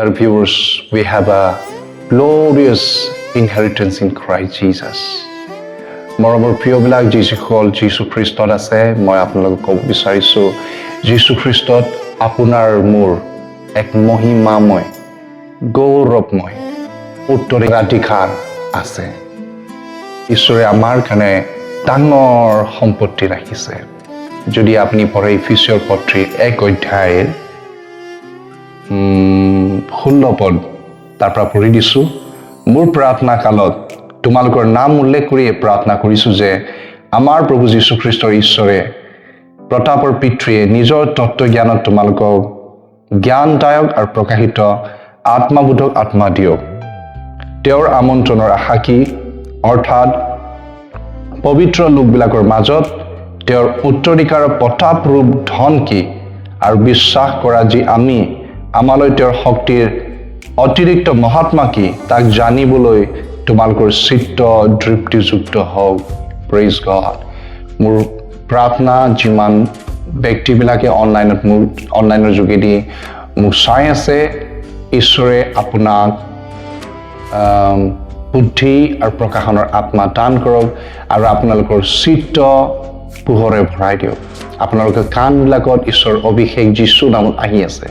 Dear viewers, we have a glorious inheritance in Christ Jesus. মৰমৰ প্ৰিয়বিলাক যিসকল যীশু খ্ৰীষ্টত আছে মই আপোনালোকক ক'ব বিচাৰিছোঁ যীশু খ্ৰীষ্টত আপোনাৰ মোৰ এক মহিমাময় গৌৰৱময় উত্তৰাধিকাৰ আছে ঈশ্বৰে আমাৰ কাৰণে ডাঙৰ সম্পত্তি ৰাখিছে যদি আপুনি পঢ়ে ইফিচিয়ৰ পত্ৰীৰ 1 অধ্যায়ৰ 16 পদ তাৰ পৰা পঢ়ি দিছোঁ মোৰ প্ৰাৰ্থনা কালত তোমালোকৰ নাম উল্লেখ কৰি প্ৰাৰ্থনা কৰিছোঁ যে আমাৰ প্ৰভু যীশু খ্ৰীষ্টৰ ঈশ্বৰে প্ৰতাপৰ পিতৃয়ে নিজৰ তত্ত্বজ্ঞানত তোমালোকক জ্ঞানদায়ক আৰু প্ৰকাশিত আত্মবোধক আত্মা দিয়ক তেওঁৰ আমন্ত্ৰণৰ আশা কি অৰ্থাৎ পবিত্ৰ লোকবিলাকৰ মাজত তেওঁৰ উত্তৰাধিকাৰৰ প্ৰতাপ ৰূপ ধন কি আৰু বিশ্বাস কৰা যি আমি আমালৈ তেওঁৰ শক্তিৰ অতিৰিক্ত মহাত্মা কি তাক জানিবলৈ তোমালোকৰ চিত্ত দৃপ্তিযুক্ত হওক প্ৰেইজ গড মোৰ প্ৰাৰ্থনা যিমান ব্যক্তিবিলাকে অনলাইনৰ যোগেদি মোক চাই আছে ঈশ্বৰে আপোনাক বুদ্ধি আৰু প্ৰকাশনৰ আত্মা দান কৰক আৰু আপোনালোকৰ চিত্ত পোহৰে ভৰাই দিয়ক আপোনালোকৰ কাণবিলাকত ঈশ্বৰৰ অভিষেক যীশু নামত আহি আছে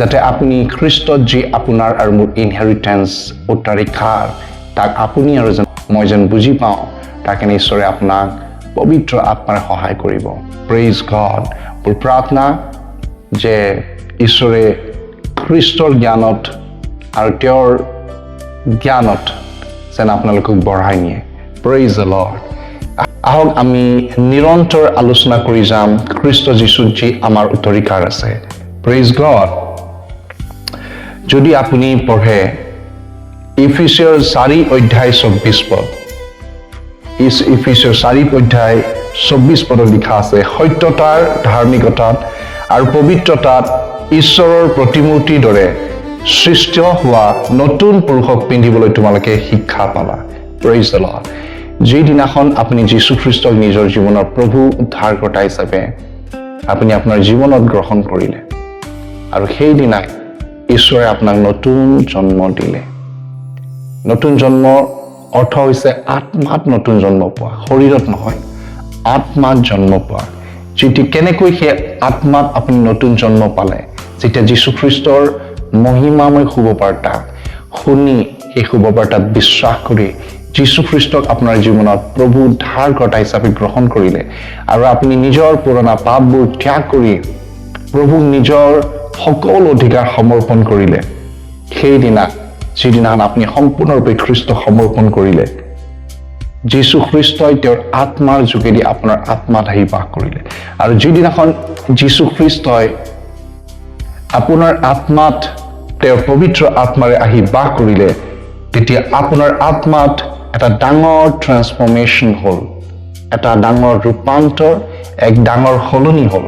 যাতে আপুনি খ্ৰীষ্টত যি আপোনাৰ আৰু মোৰ ইনহেৰিটেন্স উত্তৰাধিকাৰ তাক আপুনি আৰু মই যেন বুজি পাওঁ তাকে ঈশ্বৰে আপোনাক পবিত্ৰ আত্মাৰে সহায় কৰিব প্ৰেইজ গড মোৰ প্ৰাৰ্থনা যে ঈশ্বৰে খ্ৰীষ্টৰ জ্ঞানত আৰু তেওঁৰ জ্ঞানত যেন আপোনালোকক বঢ়াই নিয়ে প্ৰেইজ দ্য লৰ্ড আহক আমি নিৰন্তৰ আলোচনা কৰি যাম খ্ৰীষ্ট যীশুত যি আমাৰ উত্তৰাধিকাৰ আছে প্ৰেইজ গড যদি আপুনি পঢ়ে ইফিচিয়ৰ 4 অধ্যায় 24 পদ ইফিচিয়ৰ 4 অধ্যায় 24 পদত লিখা আছে সত্যতাৰ ধাৰ্মিকতাত আৰু পবিত্ৰতাত ঈশ্বৰৰ প্ৰতিমূৰ্তিৰ দৰে সৃষ্টি হোৱা নতুন পুৰুষক পিন্ধিবলৈ তোমালোকে শিক্ষা পালা প্ৰেইজ দ্য লৰ্ড যিদিনাখন আপুনি যীশু খ্ৰীষ্টক নিজৰ জীৱনৰ প্ৰভু উদ্ধাৰকৰ্তা হিচাপে আপুনি আপোনাৰ জীৱনত গ্ৰহণ কৰিলে আৰু সেইদিনাই ঈশ্বৰে আপোনাক নতুন জন্ম দিলে নতুন জন্মৰ অৰ্থ হৈছে আত্মাত নতুন জন্ম পোৱা শৰীৰত নহয় আত্মাত জন্ম পোৱা যেতি কেনেকৈ সেই আত্মাত আপুনি নতুন জন্ম পালে যেতিয়া যীশু খ্ৰীষ্টৰ মহিমাময় শুভবাৰ্তা শুনি সেই শুভবাৰ্তাত বিশ্বাস কৰি যীশু খ্ৰীষ্টক আপোনাৰ জীৱনত প্ৰভু উদ্ধাৰকৰ্তা হিচাপে গ্ৰহণ কৰিলে আৰু আপুনি নিজৰ পুৰণা পাপবোৰ ত্যাগ কৰি প্ৰভুক নিজৰ সকলো অধিকাৰ সমৰ্পণ কৰিলে সেইদিনা যিদিনাখন আপুনি সম্পূৰ্ণৰূপে খ্ৰীষ্টক সমৰ্পণ কৰিলে যীশু খ্ৰীষ্টই তেওঁৰ আত্মাৰ যোগেদি আপোনাৰ আত্মাত আহি বাস কৰিলে আৰু যিদিনাখন যীশু খ্ৰীষ্টই আপোনাৰ আত্মাত তেওঁৰ পবিত্ৰ আত্মাৰে আহি বাস কৰিলে তেতিয়া আপোনাৰ আত্মাত এটা ডাঙৰ ট্ৰান্সফৰ্মেশ্যন হ'ল এটা ডাঙৰ ৰূপান্তৰ এক ডাঙৰ সলনি হ'ল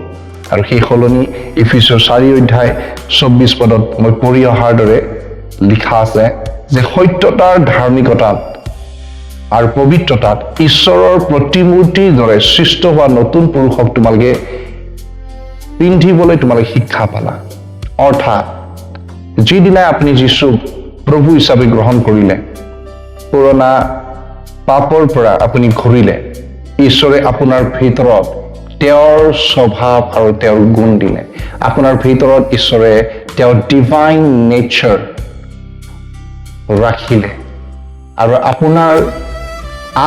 আৰু সেই সলনি ইফিচিয়ৰ 4 অধ্যায় 24 পদত মই পঢ়ি অহাৰ দৰে লিখা আছে যে সত্যতাৰ ধাৰ্মিকতাত আৰু পবিত্ৰতাত ঈশ্বৰৰ প্ৰতিমূৰ্তিৰ দৰে সৃষ্ট হোৱা নতুন পুৰুষক তোমালোকে পিন্ধিবলৈ তোমালোকে শিক্ষা পালা অৰ্থাৎ যিদিনাই আপুনি যীশুক প্ৰভু হিচাপে গ্ৰহণ কৰিলে পুৰণা পাপৰ পৰা আপুনি ঘূৰিলে ঈশ্বৰে আপোনাৰ ভিতৰত তেওঁৰ স্বভাৱ আৰু তেওঁৰ গুণ দিলে আপোনাৰ ভিতৰত ঈশ্বৰে তেওঁৰ ডিভাইন নেচাৰ ৰাখিলে আৰু আপোনাৰ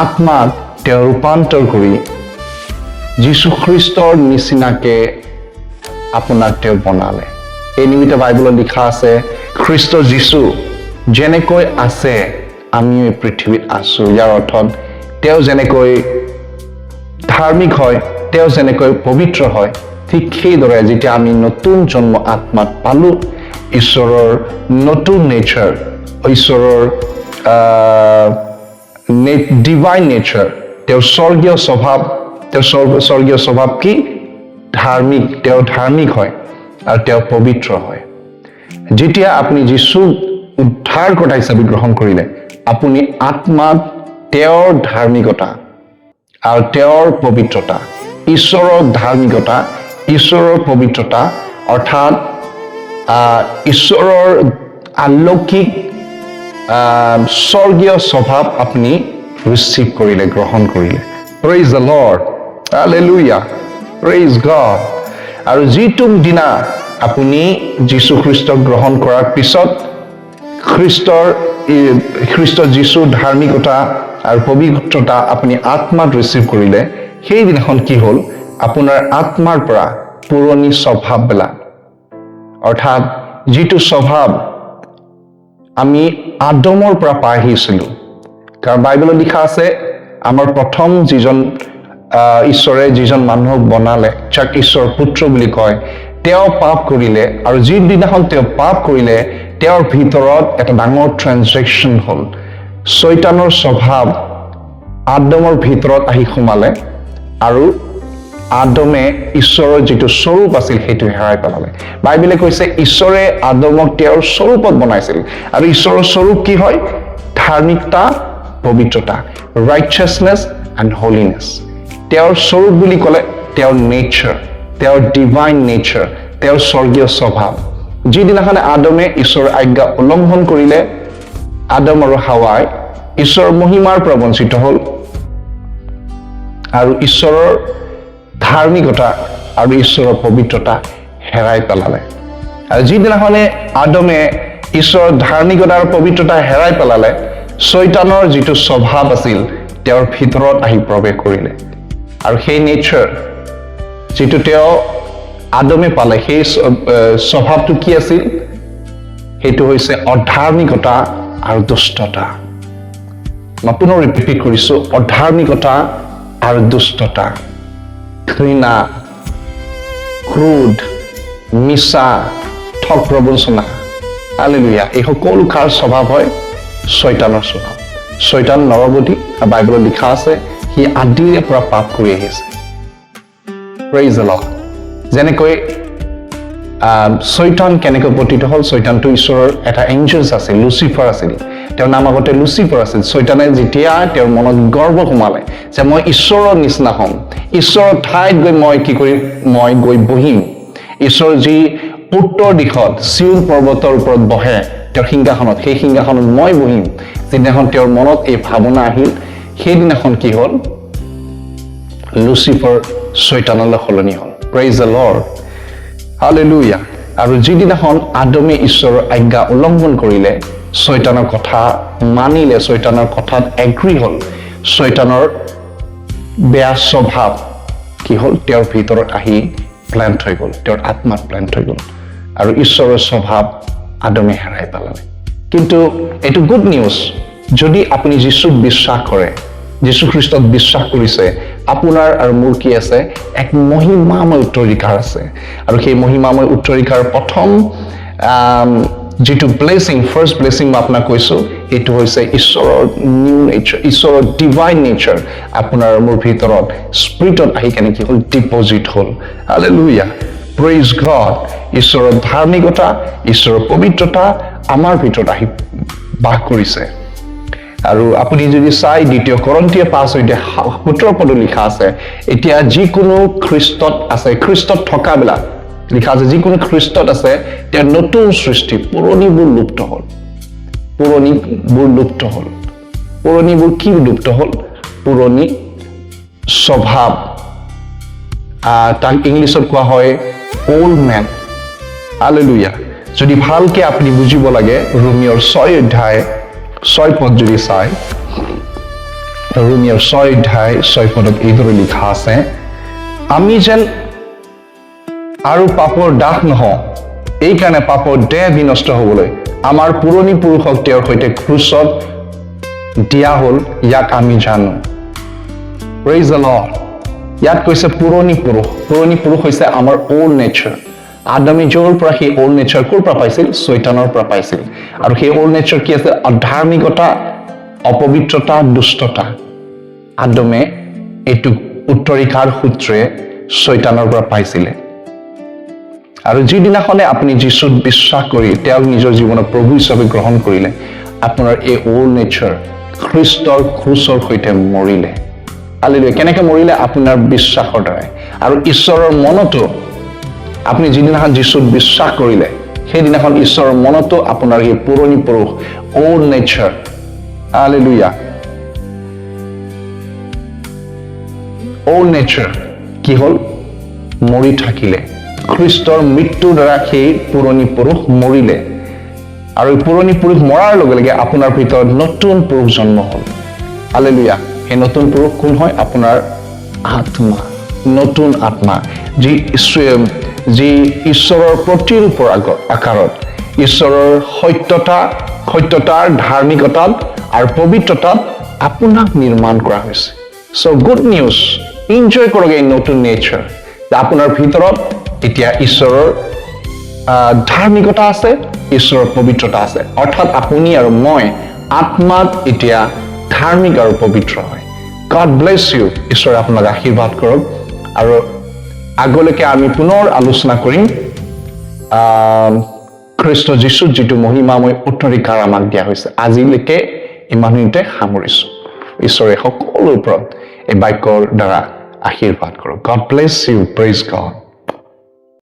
আত্মাক তেওঁ ৰূপান্তৰ কৰি যীশু খ্ৰীষ্টৰ নিচিনাকে আপোনাক তেওঁ বনালে এই নিমিত্তে বাইবেলত লিখা আছে খ্ৰীষ্ট যীশু যেনেকৈ আছে আমিও এই পৃথিৱীত আছো ইয়াৰ অৰ্থত তেওঁ যেনেকৈ ধাৰ্মিক হয় তেওঁ যেনেকৈ পবিত্ৰ হয় ঠিক সেইদৰে যেতিয়া আমি নতুন জন্ম আত্মাত পালোঁ ঈশ্বৰৰ নতুন নেচাৰ ঈশ্বৰৰ ডিভাইন নেচাৰ তেওঁৰ স্বৰ্গীয় স্বভাৱ কি ধাৰ্মিক তেওঁ ধাৰ্মিক হয় আৰু তেওঁ পবিত্ৰ হয় যেতিয়া আপুনি যীশুক উদ্ধাৰকৰ্তা হিচাপে গ্ৰহণ কৰিলে আপুনি আত্মাত তেওঁৰ ধাৰ্মিকতা আৰু তেওঁৰ পবিত্ৰতা ঈশ্বৰৰ ধাৰ্মিকতা ঈশ্বৰৰ পবিত্ৰতা অৰ্থাৎ ঈশ্বৰৰ আলৌকিক স্বৰ্গীয় স্বভাৱ আপুনি ৰিচিভ কৰিলে, গ্ৰহণ কৰিলে। Praise the lord, hallelujah, praise god. আৰু যিটো দিনা আপুনি যীশু খ্ৰীষ্টক গ্ৰহণ কৰাৰ পিছত খ্ৰীষ্ট যীশুৰ ধাৰ্মিকতা আৰু পবিত্ৰতা আপুনি আত্মাত ৰিচিভ কৰিলে, সেইদিনাখন কি হ'ল, আপোনাৰ আত্মাৰ পৰা পুৰণি স্বভাৱবিলাক, অৰ্থাৎ যিটো স্বভাৱ আমি আদমৰ পৰা পাই আহিছিলোঁ। কাৰণ বাইবেলত লিখা আছে, আমাৰ প্ৰথম যিজন ঈশ্বৰে যিজন মানুহক বনালে, যাক ঈশ্বৰৰ পুত্ৰ বুলি কয়, তেওঁ পাপ কৰিলে, আৰু যিদিনাখন তেওঁ পাপ কৰিলে তেওঁৰ ভিতৰত এটা ডাঙৰ ট্ৰেনজেকশ্যন হ'ল। শয়তানৰ স্বভাৱ আদমৰ ভিতৰত আহি সোমালে, আৰু আদমে ঈশ্বৰৰ যিটো স্বৰূপ আছিল সেইটো হেৰাই পেলালে। বাইবেলে কৈছে ঈশ্বৰে আদমক তেওঁৰ স্বৰূপত বনাইছিল, আৰু ঈশ্বৰৰ স্বৰূপ কি হয়? ধাৰ্মিকতা, পবিত্ৰতা, ৰাইচাছনেছ এণ্ড হলিনেছ। তেওঁৰ স্বৰূপ বুলি ক'লে তেওঁৰ নেচাৰ, তেওঁৰ ডিভাইন নেচাৰ, তেওঁৰ স্বৰ্গীয় স্বভাৱ। যিদিনাখনে আদমে ঈশ্বৰৰ আজ্ঞা উলংঘন কৰিলে, আদম আৰু হাৱাই ঈশ্বৰৰ মহিমাৰ পৰা বঞ্চিত হ'ল, আৰু ঈশ্বৰৰ ধাৰ্মিকতা আৰু ঈশ্বৰৰ পবিত্ৰতা হেৰাই পেলালে। আৰু যিদিনাখনে আদমে ঈশ্বৰৰ ধাৰ্মিকতা আৰু পবিত্ৰতা হেৰাই পেলালে, শয়তানৰ যিটো স্বভাৱ আছিল তেওঁৰ ভিতৰত আহি প্ৰৱেশ কৰিলে, আৰু সেই নেচাৰ যিটো তেওঁ আদমে পালে, সেই স্বভাৱটো কি আছিল? সেইটো হৈছে অধাৰ্মিকতা আৰু দুষ্টতা। মই পুনৰ ৰিপিট কৰিছোঁ, অধাৰ্মিকতা আৰু দুষ্টতা, ঘৃণা, ক্ৰোধ, মিছা, ঠগ প্ৰবঞ্চনা, হালেলুয়া, এই সকলো কাৰ স্বভাৱ হয়? শয়তানৰ স্বভাৱ। শয়তান নৰবধি, বাইবেলত লিখা আছে সি আদিৰে পৰা পাপ কৰি আহিছে। Praise the lord. যেনেকৈ শয়তান কেনেকৈ পতিত হ'ল? শয়তানটো ঈশ্বৰৰ এটা এঞ্জেলছ আছিল, লুচিফাৰ আছিল। তেওঁৰ নাম আগতে লুচিফাৰ আছিল। শয়তানে যেতিয়া তেওঁৰ মনত গৰ্ব সোমালে যে মই ঈশ্বৰৰ নিচিনা হ'ম, ঈশ্বৰৰ ঠাইত গৈ মই কি কৰিম? মই গৈ বহিম। ঈশ্বৰৰ যি উত্তৰ দিশত চিউল পৰ্বতৰ ওপৰত বহে তেওঁৰ সিংহাসনত, সেই সিংহাসনত মই বহিম। যিদিনাখন তেওঁৰ মনত এই ভাৱনা আহিল, সেইদিনাখন কি হ'ল? লুচিফাৰ শয়তানলৈ সলনি হ'ল। Praise the lord, hallelujah. আৰু যিদিনাখন আদমে ঈশ্বৰৰ আজ্ঞা উলংঘন কৰিলে, শয়তানৰ কথা মানিলে, শয়তানৰ কথাত এগ্ৰী হ'ল, শয়তানৰ বেয়া স্বভাৱ কি হ'ল? তেওঁৰ ভিতৰত আহি প্লেণ্ট হৈ গ'ল, তেওঁৰ আত্মাত প্লেণ্ট হৈ গ'ল, আৰু ঈশ্বৰৰ স্বভাৱ আদমে হেৰাই পেলালে। কিন্তু এইটো গুড নিউজ, যদি আপুনি যীশুক বিশ্বাস কৰে, যীশু খ্ৰীষ্টক বিশ্বাস কৰিছে, আপোনাৰ আৰু মোৰ কি আছে? এক মহিমাময় উত্তৰাধিকাৰ আছে। আৰু সেই মহিমাময় উত্তৰাধিকাৰৰ প্ৰথম যিটো ব্লেছিং, ফাৰ্ষ্ট ব্লেছিং মই আপোনাক কৈছোঁ, সেইটো হৈছে ঈশ্বৰৰ নিউ নেচাৰ, ঈশ্বৰৰ ডিভাইন নেচাৰ আপোনাৰ মোৰ ভিতৰত স্পিৰিটত আহি কেনে কি হ'ল? ডিপজিট হ'ল। Hallelujah, praise god. ঈশ্বৰৰ ধাৰ্মিকতা, ঈশ্বৰৰ পবিত্ৰতা আমাৰ ভিতৰত আহি বাস কৰিছে। আৰু আপুনি যদি চাই 2 কৰিন্থীয় 5:17 পদত লিখা আছে, এতিয়া যিকোনো খ্ৰীষ্টত আছে, খ্ৰীষ্টত থকাবিলাক লিখা আছে, যিকোনো খ্ৰীষ্টত আছে তেওঁ নতুন সৃষ্টি, পুৰণিবোৰ লুপ্ত হ'ল। পুৰণিবোৰ লুপ্ত হ'ল। পুৰণিবোৰ কি লুপ্ত হ'ল? পুৰণি স্বভাৱ, তাক ইংলিছত কোৱা হয় ওল্ড মেন। হালেলুয়া। যদি ভালকে আপুনি বুজিব লাগে, ৰোমিঅৰ 6 পদ যদি চাই, ৰোমিঅৰ 6 পদত এইদৰে লিখা আছে, আমি যেন আৰু পাপৰ দাস নহওঁ, এইকাৰণে পাপৰ দেহ বিনষ্ট হ'বলৈ আমাৰ পুৰণি পুৰুষক তেওঁৰ সৈতে ক্ৰুচত দিয়া হ'ল, ইয়াক আমি জানো। Praise the lord. ইয়াত কৈছে পুৰণি পুৰুষ। পুৰণি পুৰুষ হৈছে আমাৰ ওল্ড নেচাৰ। আদমে য'ৰ পৰা সেই ওল্ড নেচাৰ ক'ৰ পৰা পাইছিল? শয়তানৰ পৰা পাইছিল। আৰু সেই ওল্ড নেচাৰ কি আছে? অধাৰ্মিকতা, অপবিত্ৰতা, দুষ্টতা। আদমে এইটো উত্তৰাধিকাৰ সূত্ৰে শয়তানৰ পৰা পাইছিলে। আৰু যিদিনাখনে আপুনি যীশুত বিশ্বাস কৰি তেওঁক নিজৰ জীৱনৰ প্ৰভু হিচাপে গ্ৰহণ কৰিলে, আপোনাৰ এই ওল্ড নেচাৰ খ্ৰীষ্টৰ ক্ৰুচৰ সৈতে মৰিলে। হালেলুয়া। কেনেকৈ মৰিলে? আপোনাৰ বিশ্বাসৰ দ্বাৰাই। আৰু ঈশ্বৰৰ মনতো আপুনি যিদিনাখন যীশুত বিশ্বাস কৰিলে, সেইদিনাখন ঈশ্বৰৰ মনতো আপোনাৰ সেই পুৰণি পুৰুষ old nature hallelujah old nature কি হ'ল মৰি থাকিলে খ্ৰীষ্টৰ মৃত্যুৰ দ্বাৰা সেই পুৰণি পুৰুষ মৰিলে আৰু এই পুৰণি পুৰুষ মৰাৰ লগে লগে আপোনাৰ ভিতৰত নতুন পুৰুষ জন্ম হ'ল হালেলুয়া সেই নতুন পুৰুষ কোন হয় আপোনাৰ আত্মা নতুন আত্মা যি ঈশ্বৰৰ প্ৰতিৰূপৰ আকাৰত ঈশ্বৰৰ সত্যতাৰ ধাৰ্মিকতাত আৰু পবিত্ৰতাত আপোনাক নিৰ্মাণ কৰা হৈছে সো গুড নিউজ এনজয় কৰক এই নতুন নেচাৰ আপোনাৰ ভিতৰত এতিয়া ঈশ্বৰৰ ধাৰ্মিকতা আছে ঈশ্বৰৰ পবিত্ৰতা আছে অৰ্থাৎ আপুনি আৰু মই আত্মাত এতিয়া ধাৰ্মিক আৰু পবিত্ৰ হয় গড ব্লেছ ইউ ঈশ্বৰে আপোনাক আশীৰ্বাদ কৰক আৰু আগলৈকে আমি পুনৰ আলোচনা কৰিম খ্ৰীষ্ট যীশুৰ যিটো মহিমাময় উত্তৰাধিকাৰ আমাক দিয়া হৈছে আজিলৈকে ইমানতে সামৰিছো ঈশ্বৰে সকলোৰ ওপৰত এই বাক্যৰ দ্বাৰা আশীৰ্বাদ কৰক God bless you praise god